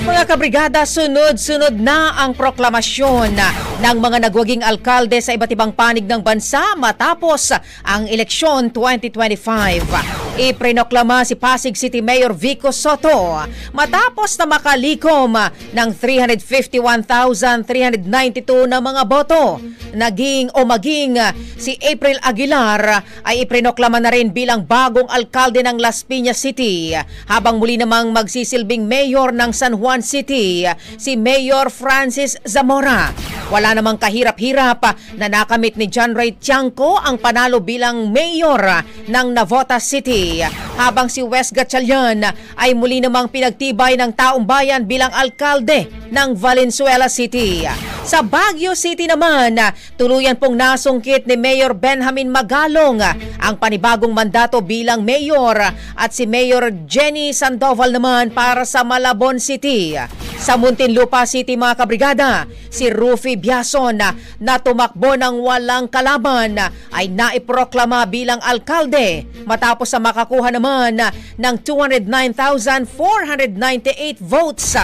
Mga kabrigada, sunod-sunod na ang proklamasyon ng mga nagwaging alkalde sa iba't ibang panig ng bansa matapos ang eleksyon 2025. Iprinoklama si Pasig City Mayor Vico Soto matapos na makalikom ng 351,392 na mga boto. Maging si April Aguilar ay iprinoklama na rin bilang bagong alkalde ng Las Piñas City, habang muli namang magsisilbing mayor ng San Juan City si Mayor Francis Zamora. Wala namang kahirap-hirap na nakamit ni John Ray Tiangco ang panalo bilang mayor ng Navotas City, habang si Wes Gatchalian ay muli namang pinagtibay ng taong bayan bilang alkalde ng Valenzuela City. Sa Baguio City naman, tuluyan pong nasungkit ni Mayor Benjamin Magalong ang panibagong mandato bilang mayor, at si Mayor Jenny Sandoval naman para sa Malabon City. Sa Muntinlupa City, mga kabrigada, si Rufy Biason na tumakbo ng walang kalaban ay naiproklama bilang alkalde matapos sa makakuha naman ng 209,498 votes.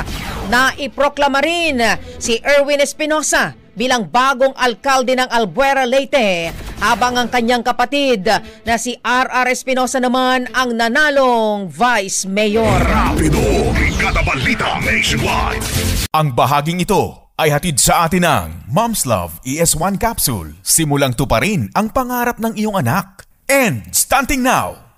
Naiproklama rin si Erwin Espinosa bilang bagong alkalde ng Albuera, Leyte, habang ang kanyang kapatid na si R.R. Espinosa naman ang nanalong Vice Mayor. Rapido, Brigada Balita Nationwide. Ang bahaging ito ay hatid sa atin ng Mom's Love ES1 Capsule. Simulang tuparin ang pangarap ng iyong anak. And stunting now,